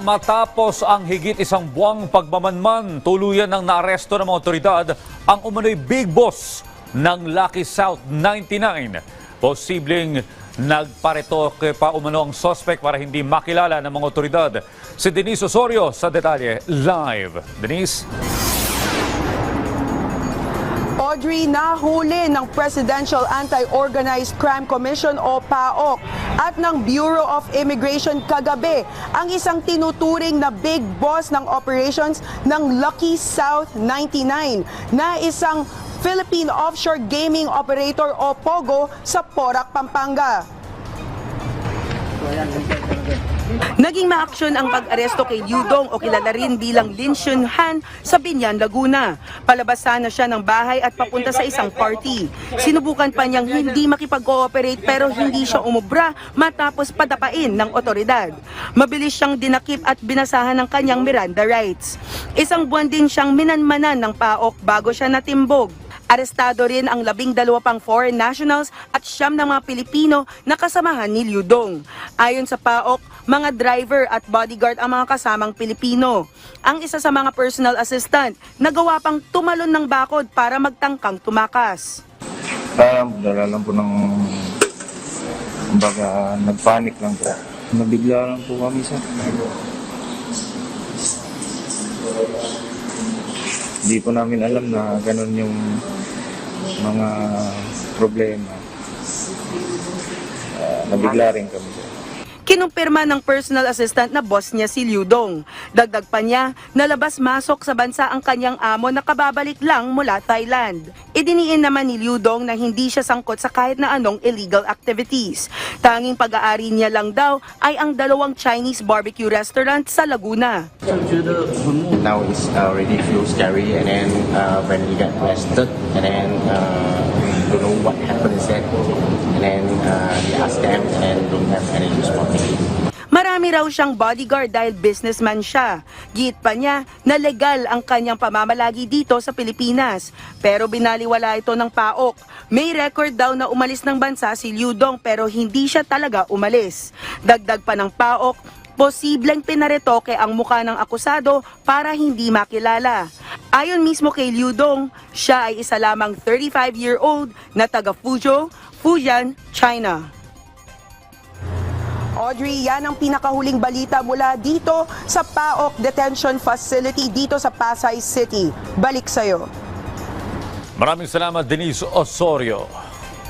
matapos ang higit isang buwang pagmamanman, tuluyan ng naaresto ng mga otoridad ang umano'y big boss ng Lucky South 99. Posibleng nagparetoke pa umano ang suspect para hindi makilala ng mga otoridad. Si Denise Osorio sa detalye live. Denise? Audrey, nahuli ng Presidential Anti-Organized Crime Commission o PAOC at ng Bureau of Immigration kagabi ang isang tinuturing na big boss ng operations ng Lucky South 99 na isang Philippine Offshore Gaming Operator o POGO sa Porac, Pampanga. Naging maaksyon ang pag-aresto kay Liu Dong o kilala rin bilang Lin Xunhan sa Binyan, Laguna. Palabasan na siya ng bahay at papunta sa isang party. Sinubukan pa niyang hindi makipag-cooperate pero hindi siya umubra matapos padapain ng otoridad. Mabilis siyang dinakip at binasahan ng kanyang Miranda rights. Isang buwan din siyang minanmanan ng PAOK bago siya natimbog. Arestado rin ang 12 pang foreign nationals at 9 ng mga Pilipino na kasamahan ni Liu Dong. Ayon sa PAOK, mga driver at bodyguard ang mga kasamang Pilipino. Ang isa sa mga personal assistant, nagawa pang tumalon ng bakod para magtangkang tumakas. Dala lang po ng, kumbaga, nagpanik lang po. Nabigla lang po kami sa. Hindi po namin alam na ganun yung mga problema. Nabigla rin kami. Kinumpirma ng personal assistant na boss niya si Liu Dong. Dagdag pa niya, nalabas-masok sa bansa ang kanyang amo na kababalik lang mula Thailand. Idiniin naman ni Liu Dong na hindi siya sangkot sa kahit na anong illegal activities. Tanging pag-aari niya lang daw ay ang 2 Chinese barbecue restaurant sa Laguna. Now it's already feel scary, and then when we got arrested, and then we don't know what happened instead, and then we asked them, and then don't have any response. Marami raw siyang bodyguard dahil businessman siya. Giit pa niya na legal ang kanyang pamamalagi dito sa Pilipinas. Pero binaliwala ito ng PAOK. May record daw na umalis ng bansa si Liu Dong pero hindi siya talaga umalis. Dagdag pa ng PAOK, posibleng pinaretoke ang mukha ng akusado para hindi makilala. Ayon mismo kay Liu Dong, siya ay isa lamang 35-year-old na taga Fuzhou, Fujian, China. Audrey, yan ang pinakahuling balita mula dito sa PAOK Detention Facility dito sa Pasay City. Balik sa'yo. Maraming salamat, Denise Osorio.